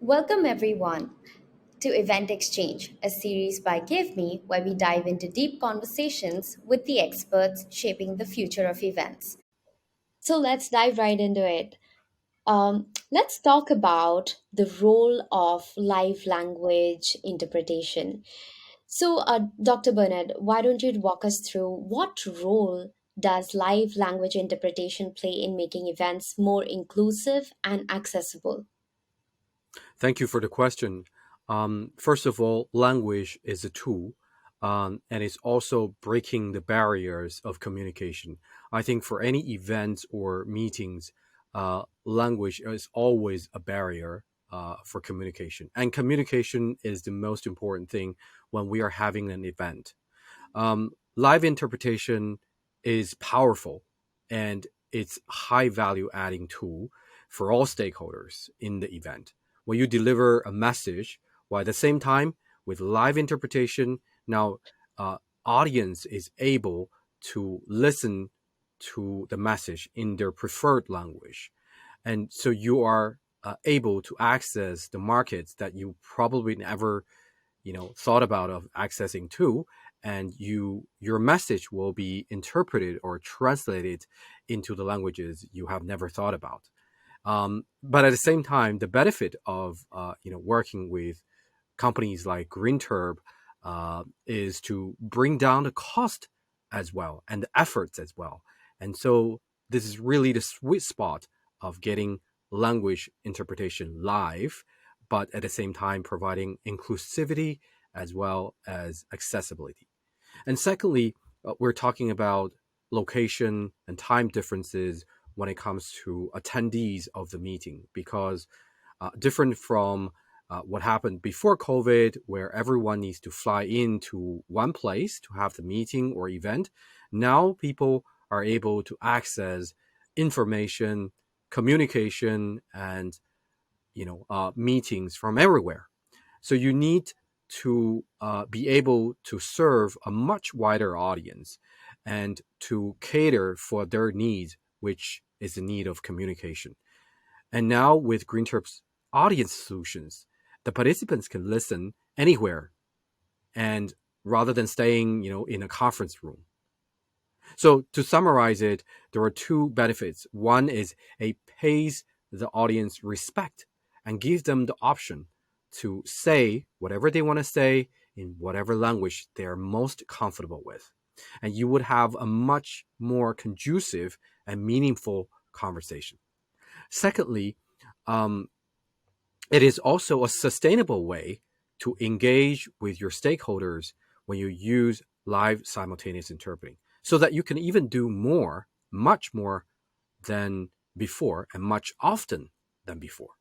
Welcome, everyone, to Event Exchange, a series by Gevme where we dive into deep conversations with the experts shaping the future of events. So let's dive right into it. Let's talk about the role of live language interpretation. Dr. Bernard, why don't you walk us through what role does live language interpretation play in making events more inclusive and accessible? Thank you for the question. First of all, language is a tool, and it's also breaking the barriers of communication. I think for any events or meetings, language is always a barrier for communication. And communication is the most important thing when we are having an event. Live interpretation is powerful and it's high value adding tool for all stakeholders in the event. When you deliver a message, while at the same time with live interpretation, now audience is able to listen to the message in their preferred language, and so you are able to access the markets that you probably never thought about of accessing to, and your message will be interpreted or translated into the languages you have never thought about. But at the same time, the benefit of working with companies like GreenTurb is to bring down the cost as well and the efforts as well. And so this is really the sweet spot of getting language interpretation live, but at the same time providing inclusivity as well as accessibility. And secondly, we're talking about location and time differences when it comes to attendees of the meeting, because different from what happened before COVID, where everyone needs to fly into one place to have the meeting or event. Now people are able to access information, communication, and meetings from everywhere. So you need to be able to serve a much wider audience and to cater for their needs, which is the need of communication. And now with GreenTurp's audience solutions, the participants can listen anywhere and rather than staying, in a conference room. So to summarize it, there are two benefits. One is it pays the audience respect and gives them the option to say whatever they want to say in whatever language they are most comfortable with. And you would have a much more conducive and meaningful conversation. Secondly, um, it is also a sustainable way to engage with your stakeholders when you use live simultaneous interpreting so that you can even do more, much more than before and much often than before.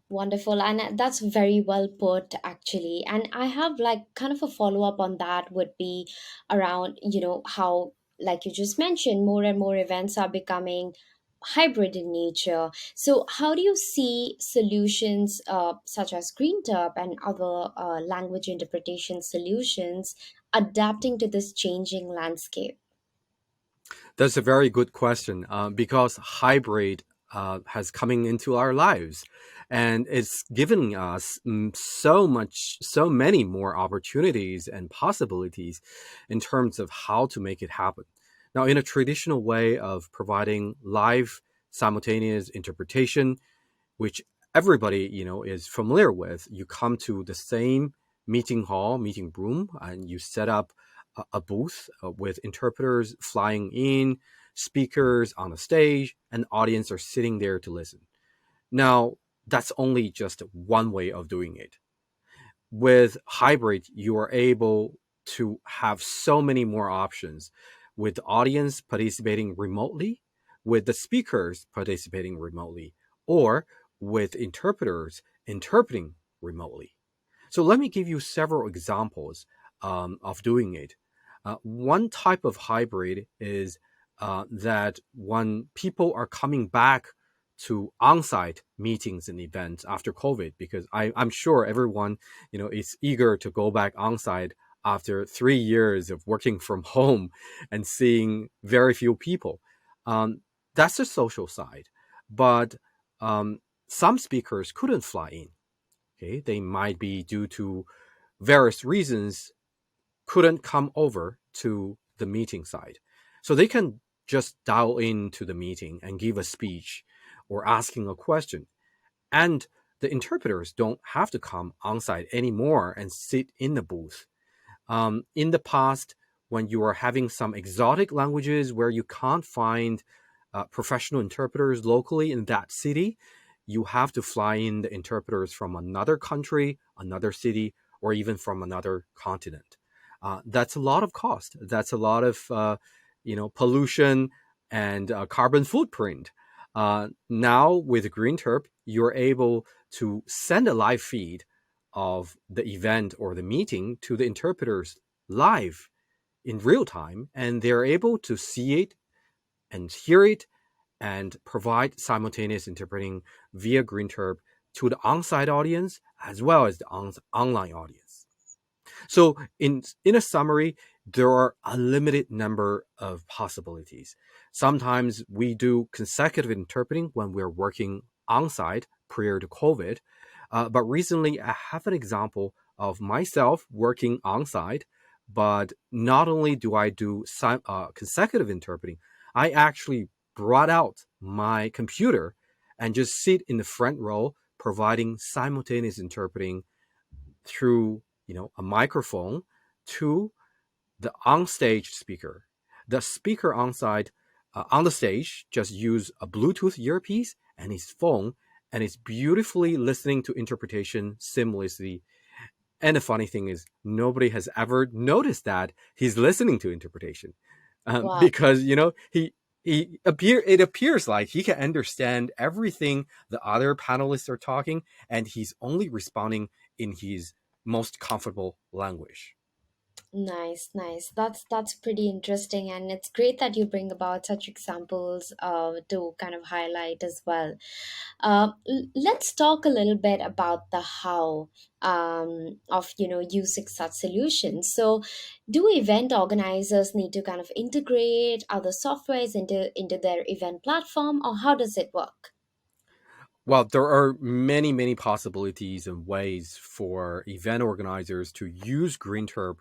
Wonderful. And that's very well put, actually. And I have like kind of a follow up on that would be around, how, like you just mentioned, more and more events are becoming hybrid in nature. So, how do you see solutions such as GreenTurp and other language interpretation solutions adapting to this changing landscape? That's a very good question because hybrid has coming into our lives, and it's giving us so many more opportunities and possibilities in terms of how to make it happen. Now, in a traditional way of providing live simultaneous interpretation, which everybody is familiar with, you come to the same meeting hall, meeting room, and you set up a booth with interpreters flying in, speakers on the stage, and audience are sitting there to listen. Now, that's only just one way of doing it. With hybrid, you are able to have so many more options with the audience participating remotely, with the speakers participating remotely, or with interpreters interpreting remotely. So let me give you several examples of doing it. One type of hybrid is that when people are coming back to on-site meetings and events after COVID, because I'm sure everyone is eager to go back on-site after 3 years of working from home and seeing very few people. That's the social side, but some speakers couldn't fly in. Okay, they might be due to various reasons couldn't come over to the meeting site. So they can just dial into the meeting and give a speech or asking a question. And the interpreters don't have to come on site anymore and sit in the booth. In the past, when you are having some exotic languages where you can't find professional interpreters locally in that city, you have to fly in the interpreters from another country, another city, or even from another continent. That's a lot of cost. That's a lot of pollution and carbon footprint. Now with GreenTerp, you're able to send a live feed of the event or the meeting to the interpreters live in real time, and they're able to see it and hear it and provide simultaneous interpreting via GreenTerp to the on-site audience as well as the online audience. So in a summary, there are a limited number of possibilities. Sometimes we do consecutive interpreting when we're working on-site prior to COVID. But recently, I have an example of myself working on-site, but not only do I do consecutive interpreting, I actually brought out my computer and just sit in the front row providing simultaneous interpreting through a microphone to the onstage speaker. The speaker on site on the stage just use a Bluetooth earpiece and his phone, and is beautifully listening to interpretation seamlessly. And the funny thing is, nobody has ever noticed that he's listening to interpretation, Wow. because it appears like he can understand everything the other panelists are talking, and he's only responding in his most comfortable language. Nice, nice. That's pretty interesting, and it's great that you bring about such examples to kind of highlight as well. Let's talk a little bit about the how of using such solutions. So, do event organizers need to kind of integrate other softwares into their event platform, or how does it work? Well, there are many, many possibilities and ways for event organizers to use GreenTerp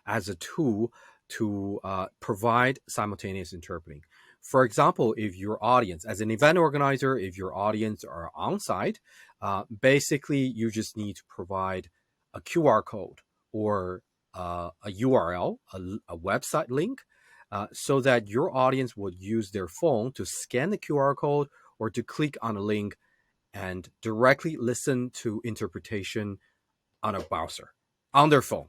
as a tool to provide simultaneous interpreting. For example, if your audience, as an event organizer, if your audience are on site, basically you just need to provide a QR code or a URL, a website link, so that your audience would use their phone to scan the QR code or to click on a link and directly listen to interpretation on a browser on their phone.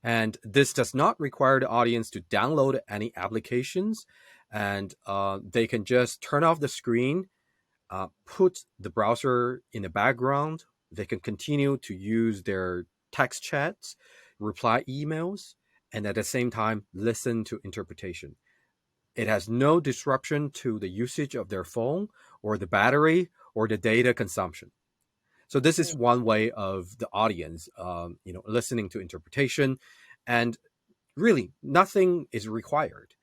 And this does not require the audience to download any applications. And they can just turn off the screen, put the browser in the background. They can continue to use their text chats, reply emails, and at the same time, listen to interpretation. It has no disruption to the usage of their phone or the battery or the data consumption. So this is one way of the audience, listening to interpretation, and really nothing is required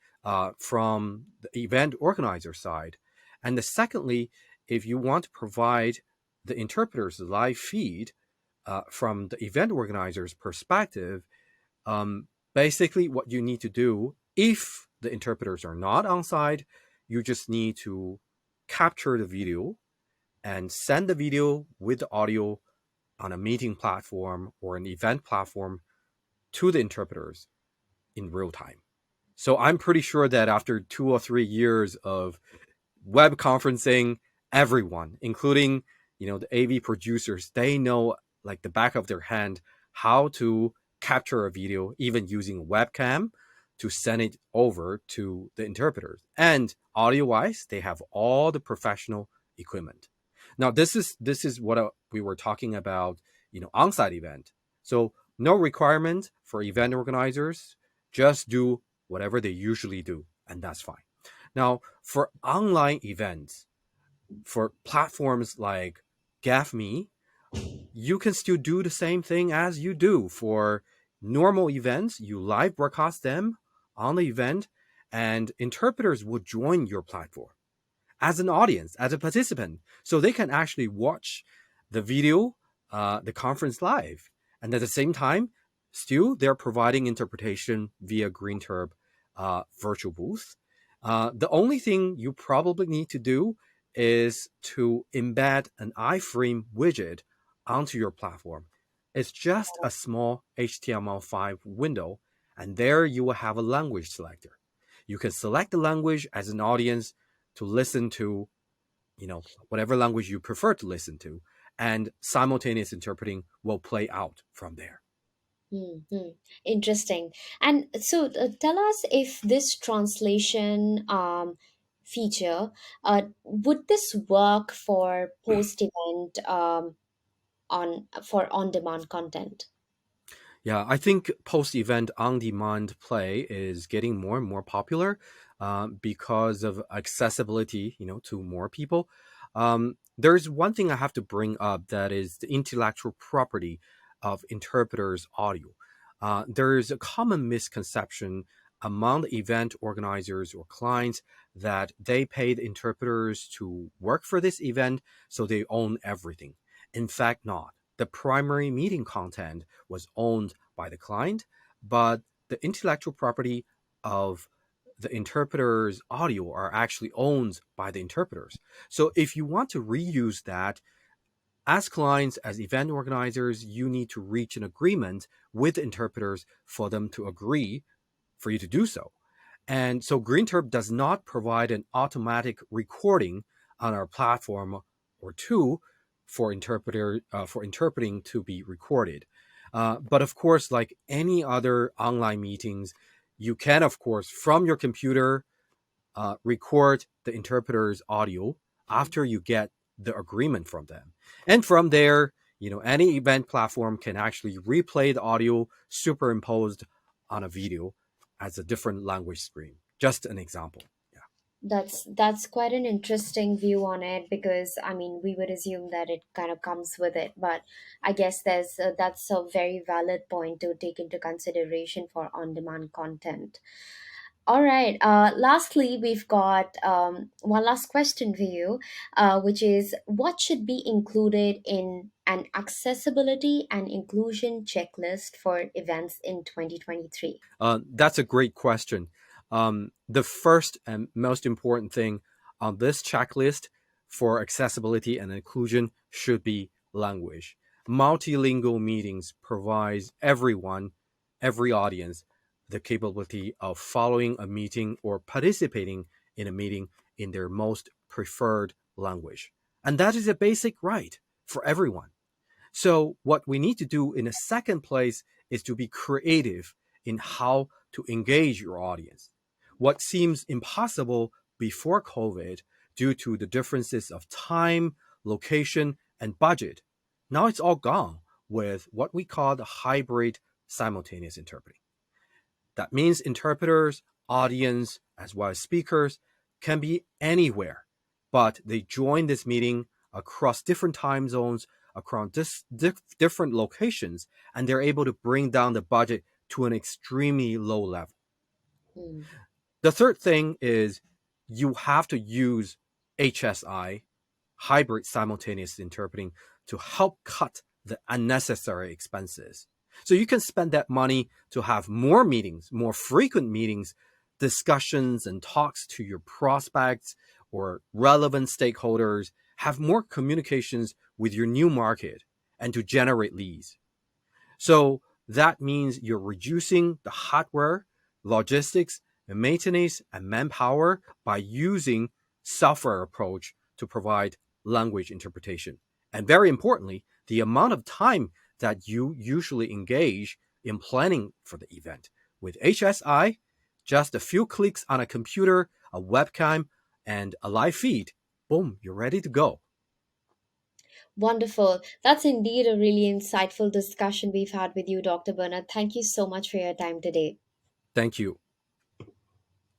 from the event organizer side. And the secondly, if you want to provide the interpreters live feed from the event organizer's perspective, basically what you need to do, if the interpreters are not on site, you just need to capture the video and send the video with the audio on a meeting platform or an event platform to the interpreters in real time. So I'm pretty sure that after 2 or 3 years of web conferencing, everyone, including the AV producers, they know like the back of their hand how to capture a video, even using a webcam, to send it over to the interpreters. And audio wise, they have all the professional equipment. Now this is what we were talking about, on-site event. So no requirement for event organizers, just do whatever they usually do, and that's fine. Now, for online events, for platforms like Gevme, you can still do the same thing as you do for normal events. You live broadcast them on the event, and interpreters will join your platform. as an audience, as a participant. So they can actually watch the video, the conference live. And at the same time, still they're providing interpretation via GreenTurb virtual booth. The only thing you probably need to do is to embed an iframe widget onto your platform. It's just a small HTML5 window, and there you will have a language selector. You can select the language as an audience to listen to, whatever language you prefer to listen to, and simultaneous interpreting will play out from there. Hmm. Interesting. And so, tell us if this translation feature, would this work for post-event for on-demand content? Yeah, I think post event on demand play is getting more and more popular because of accessibility, to more people. There's one thing I have to bring up that is the intellectual property of interpreters' audio. There is a common misconception among the event organizers or clients that they paid interpreters to work for this event, so they own everything. In fact, not. The primary meeting content was owned by the client, but the intellectual property of the interpreter's audio are actually owned by the interpreters. So if you want to reuse that, as clients, as event organizers, you need to reach an agreement with interpreters for them to agree for you to do so. And so GreenTurb does not provide an automatic recording on our platform or two for interpreting to be recorded. But of course, like any other online meetings, you can, of course, from your computer, record the interpreter's audio after you get the agreement from them. And from there, any event platform can actually replay the audio superimposed on a video as a different language stream. Just an example. Yeah. That's quite an interesting view on it, because I mean we would assume that it kind of comes with it, but I guess that's a very valid point to take into consideration for on-demand content. All right. Lastly, we've got one last question for you, which is what should be included in an accessibility and inclusion checklist for events in 2023? That's a great question. The first and most important thing on this checklist for accessibility and inclusion should be language. Multilingual meetings provides everyone, every audience, the capability of following a meeting or participating in a meeting in their most preferred language. And that is a basic right for everyone. So, what we need to do in a second place is to be creative in how to engage your audience. What seems impossible before COVID due to the differences of time, location, and budget, now it's all gone with what we call the hybrid simultaneous interpreting. That means interpreters, audience, as well as speakers can be anywhere, but they join this meeting across different time zones, across different locations, and they're able to bring down the budget to an extremely low level. Hmm. The third thing is you have to use HSI, hybrid simultaneous interpreting, to help cut the unnecessary expenses. So you can spend that money to have more meetings, more frequent meetings, discussions, and talks to your prospects or relevant stakeholders, have more communications with your new market, and to generate leads. So that means you're reducing the hardware, logistics, and maintenance and manpower by using software approach to provide language interpretation. And very importantly, the amount of time that you usually engage in planning for the event. With HSI, just a few clicks on a computer, a webcam, and a live feed, boom, you're ready to go. Wonderful. That's indeed a really insightful discussion we've had with you, Dr. Bernard. Thank you so much for your time today. Thank you.